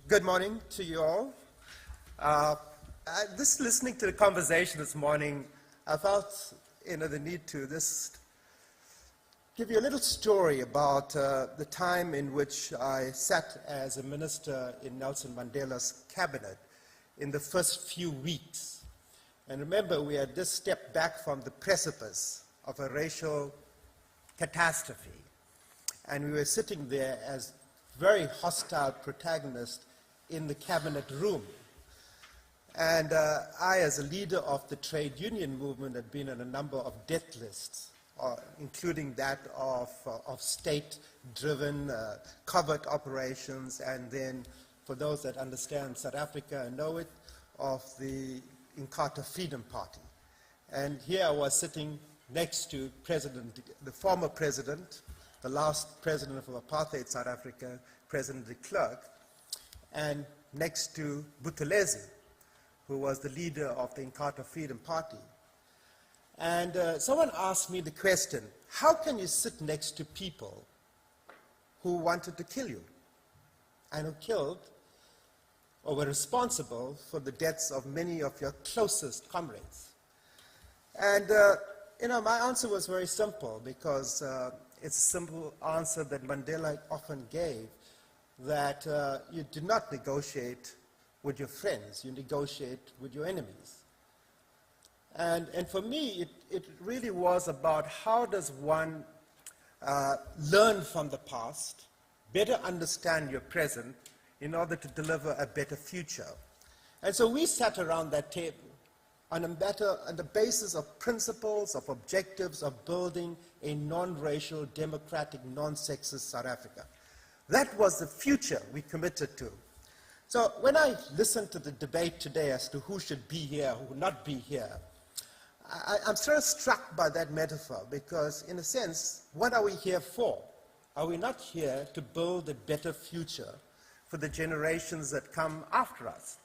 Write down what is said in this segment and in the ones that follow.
Good morning to you all. Just listening to the conversation this morning, I felt the need to just give you a little story about the time in which I sat as a minister in Nelson Mandela's cabinet in the first few weeks. And remember, we had just stepped back from the precipice of a racial catastrophe. And we were sitting there as very hostile protagonists in the cabinet room. And I, as a leader of the trade union movement, had been on a number of death lists, including that of state-driven covert operations, and then, for those that understand South Africa and know it, of the Inkatha Freedom Party. And here I was sitting next to the former president, the last president of apartheid South Africa, President de Klerk, and next to Buthelezi, who was the leader of the Inkatha Freedom Party. And someone asked me the question, how can you sit next to people who wanted to kill you and who killed or were responsible for the deaths of many of your closest comrades? And my answer was very simple, because it's a simple answer that Mandela often gave, that you do not negotiate with your friends, you negotiate with your enemies. And for me, it really was about how does one learn from the past, better understand your present, in order to deliver a better future. And so we sat around that table on the basis of principles, of objectives, of building a non-racial, democratic, non-sexist South Africa. That was the future we committed to. So when I listened to the debate today as to who should be here, who would not be here, I'm sort of struck by that metaphor, because in a sense, what are we here for? Are we not here to build a better future for the generations that come after us,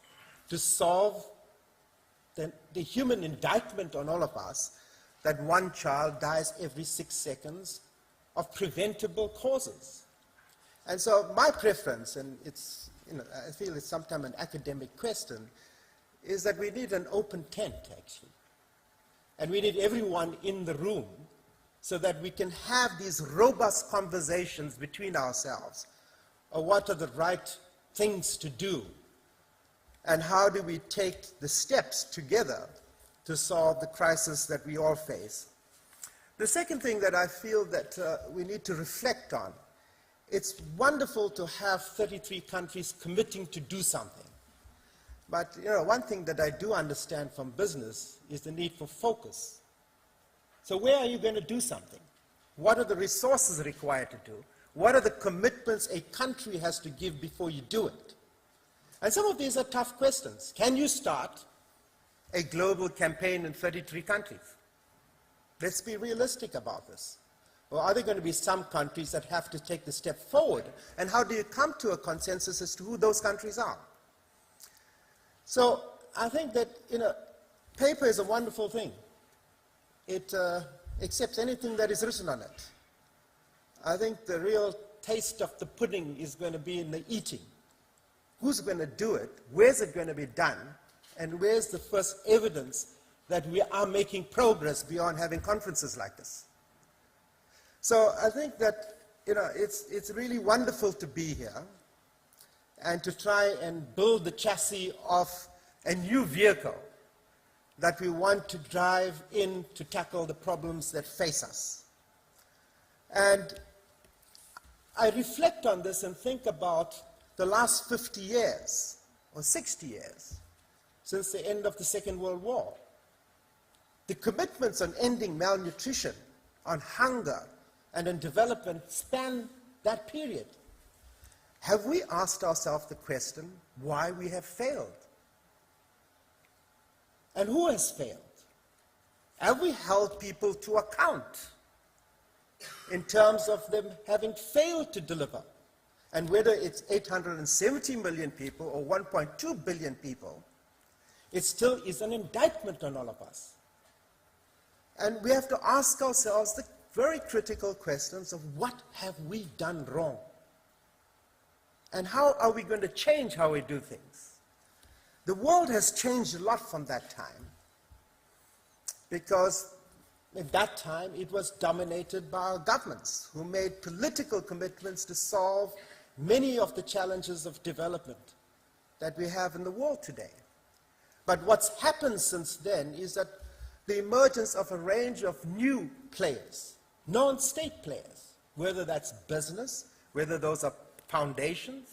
to solve the human indictment on all of us that one child dies every 6 seconds of preventable causes? And so my preference, and it's, I feel it's sometimes an academic question, is that we need an open tent, actually. And we need everyone in the room so that we can have these robust conversations between ourselves. Or what are the right things to do? And how do we take the steps together to solve the crisis that we all face? The second thing that I feel that we need to reflect on, it's wonderful to have 33 countries committing to do something. But one thing that I do understand from business is the need for focus. So where are you going to do something? What are the resources required to do? What are the commitments a country has to give before you do it? And some of these are tough questions. Can you start a global campaign in 33 countries? Let's be realistic about this. Or are there going to be some countries that have to take the step forward? And how do you come to a consensus as to who those countries are? So I think that, paper is a wonderful thing. It accepts anything that is written on it. I think the real taste of the pudding is going to be in the eating. Who's going to do it? Where's it going to be done? And where's the first evidence that we are making progress beyond having conferences like this? So I think that it's really wonderful to be here and to try and build the chassis of a new vehicle that we want to drive in to tackle the problems that face us. And I reflect on this and think about the last 50 years or 60 years since the end of the Second World War. The commitments on ending malnutrition, on hunger, and on development span that period. Have we asked ourselves the question why we have failed? And who has failed? Have we held people to account in terms of them having failed to deliver? And whether it's 870 million people or 1.2 billion people, it still is an indictment on all of us. And we have to ask ourselves the very critical questions of what have we done wrong? And how are we going to change how we do things? The world has changed a lot from that time, because at that time it was dominated by our governments, who made political commitments to solve many of the challenges of development that we have in the world today. But what's happened since then is that the emergence of a range of new players, non-state players, whether that's business, whether those are foundations,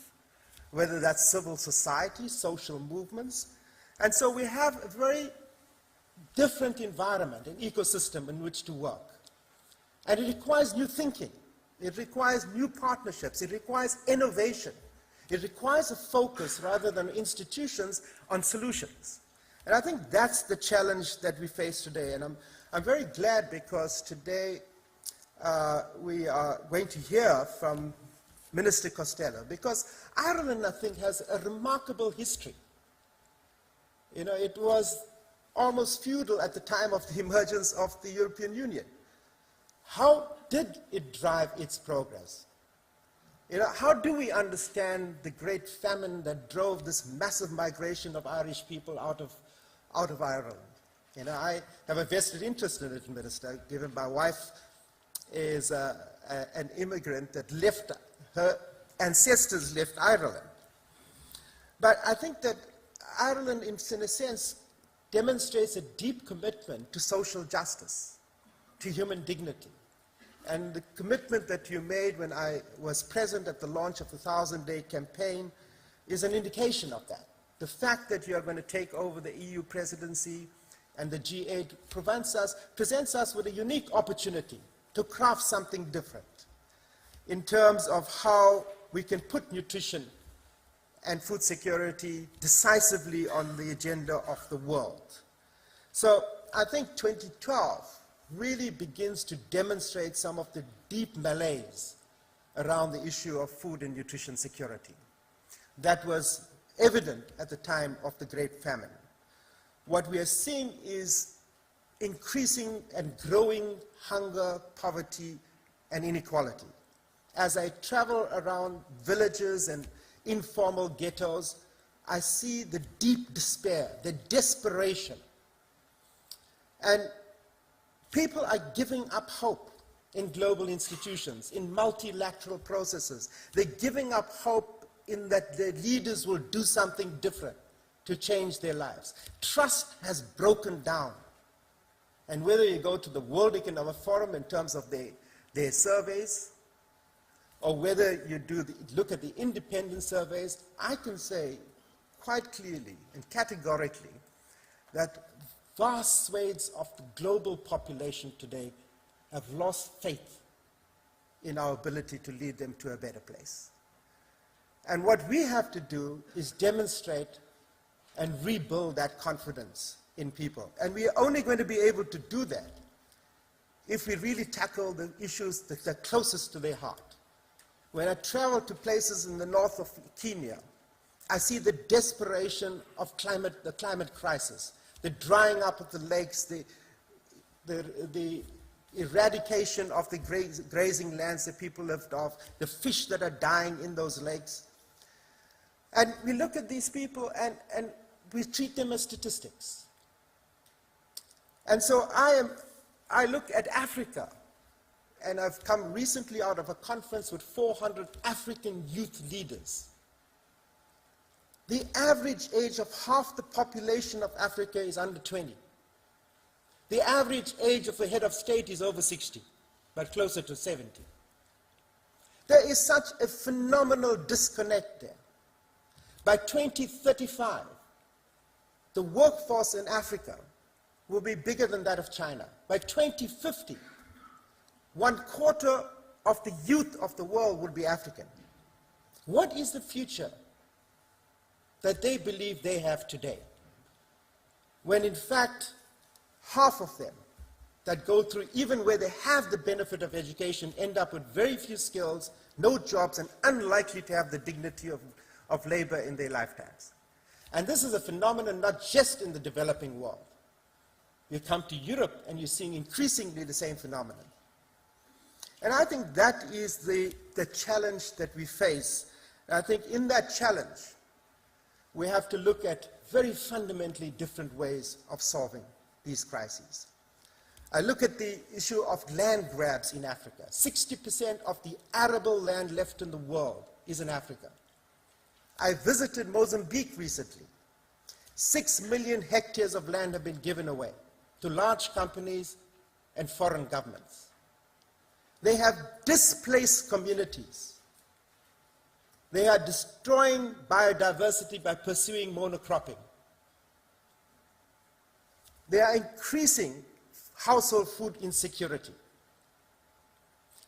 whether that's civil society, social movements. And so we have a very different environment, an ecosystem in which to work. And it requires new thinking. It requires new partnerships. It requires innovation. It requires a focus, rather than institutions, on solutions. And I think that's the challenge that we face today. And I'm very glad, because today we are going to hear from Minister Costello, because Ireland, I think, has a remarkable history. You know, it was almost feudal at the time of the emergence of the European Union. How did it drive its progress? You know, how do we understand the great famine that drove this massive migration of Irish people out of Ireland? You know, I have a vested interest in it, Minister, given my wife is an immigrant that left, her ancestors left Ireland. But I think that Ireland, in a sense, demonstrates a deep commitment to social justice, to human dignity. And the commitment that you made when I was present at the launch of the 1,000-day campaign is an indication of that. The fact that you are going to take over the EU presidency and the G8 presents us with a unique opportunity to craft something different in terms of how we can put nutrition and food security decisively on the agenda of the world. So I think 2012 really begins to demonstrate some of the deep malaise around the issue of food and nutrition security that was evident at the time of the Great Famine. What we are seeing is increasing and growing hunger, poverty, and inequality. As I travel around villages and informal ghettos, I see the deep despair, the desperation. And people are giving up hope in global institutions, in multilateral processes. They're giving up hope in that their leaders will do something different to change their lives. Trust has broken down. And whether you go to the World Economic Forum in terms of their surveys, or whether you look at the independent surveys, I can say quite clearly and categorically that vast swathes of the global population today have lost faith in our ability to lead them to a better place. And what we have to do is demonstrate and rebuild that confidence in people. And we are only going to be able to do that if we really tackle the issues that are closest to their heart. When I travel to places in the north of Kenya, I see the desperation of the climate crisis, the drying up of the lakes, the eradication of the grazing lands that people lived off, the fish that are dying in those lakes. And we look at these people and we treat them as statistics. And so I look at Africa, and I've come recently out of a conference with 400 African youth leaders. The average age of half the population of Africa is under 20. The average age of the head of state is over 60, but closer to 70. There is such a phenomenal disconnect there. By 2035, the workforce in Africa will be bigger than that of China. By 2050, 1/4 of the youth of the world will be African. What is the future that they believe they have today, when in fact half of them that go through, even where they have the benefit of education, end up with very few skills, no jobs, and unlikely to have the dignity of labor in their lifetimes? And this is a phenomenon not just in the developing world. You come to Europe and you're seeing increasingly the same phenomenon. And I think that is the challenge that we face I think in that challenge, we have to look at very fundamentally different ways of solving these crises. I look at the issue of land grabs in Africa. 60% of the arable land left in the world is in Africa. I visited Mozambique recently. 6 million hectares of land have been given away to large companies and foreign governments. They have displaced communities. They are destroying biodiversity by pursuing monocropping. They are increasing household food insecurity.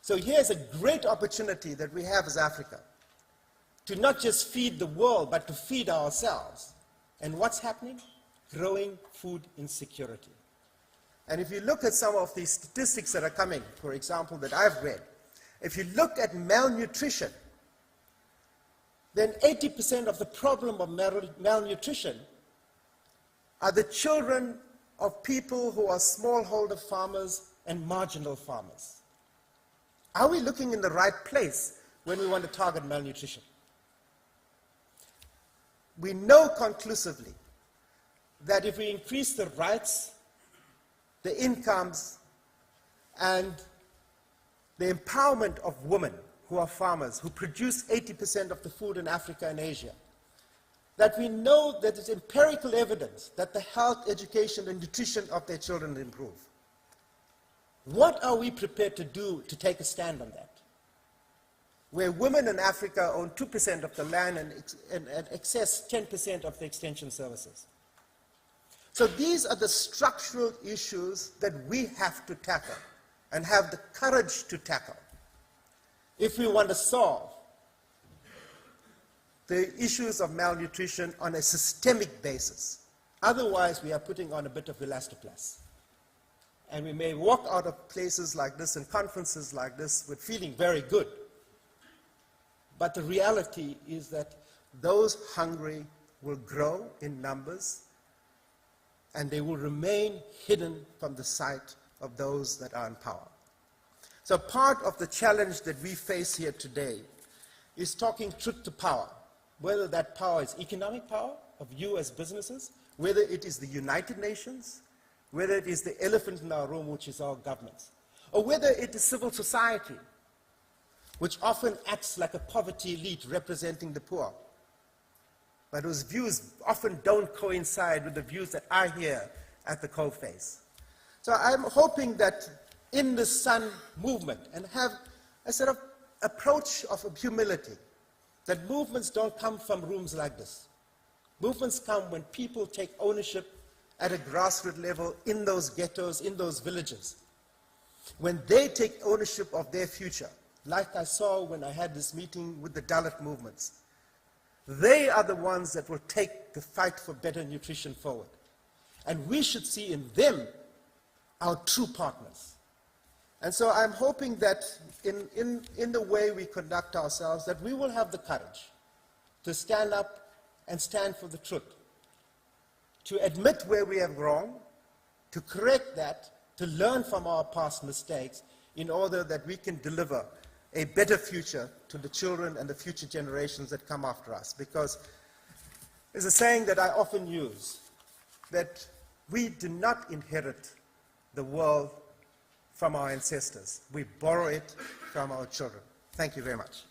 So here's a great opportunity that we have as Africa to not just feed the world, but to feed ourselves. And what's happening? Growing food insecurity. And if you look at some of the statistics that are coming, for example, that I've read, if you look at malnutrition, then 80% of the problem of malnutrition are the children of people who are smallholder farmers and marginal farmers. Are we looking in the right place when we want to target malnutrition? We know conclusively that if we increase the rights, the incomes, and the empowerment of women who are farmers, who produce 80% of the food in Africa and Asia, that we know that there's empirical evidence that the health, education, and nutrition of their children improve. What are we prepared to do to take a stand on that? Where women in Africa own 2% of the land and access 10% of the extension services. So these are the structural issues that we have to tackle and have the courage to tackle if we want to solve the issues of malnutrition on a systemic basis. Otherwise, we are putting on a bit of elastoplast. And we may walk out of places like this and conferences like this with feeling very good. But the reality is that those hungry will grow in numbers, and they will remain hidden from the sight of those that are in power. So part of the challenge that we face here today is talking truth to power, whether that power is economic power of you as businesses, whether it is the United Nations, whether it is the elephant in our room, which is our governments, or whether it is civil society, which often acts like a poverty elite representing the poor, but whose views often don't coincide with the views that I hear at the coalface. So I'm hoping that in the Sun movement, and have a sort of approach of humility, that movements don't come from rooms like this. Movements come when people take ownership at a grassroots level in those ghettos, in those villages. When they take ownership of their future, like I saw when I had this meeting with the Dalit movements, they are the ones that will take the fight for better nutrition forward. And we should see in them our true partners. And so I'm hoping that in the way we conduct ourselves, that we will have the courage to stand up and stand for the truth, to admit where we have wrong, to correct that, to learn from our past mistakes in order that we can deliver a better future to the children and the future generations that come after us. Because there's a saying that I often use, that we do not inherit the world from our ancestors. We borrow it from our children. Thank you very much.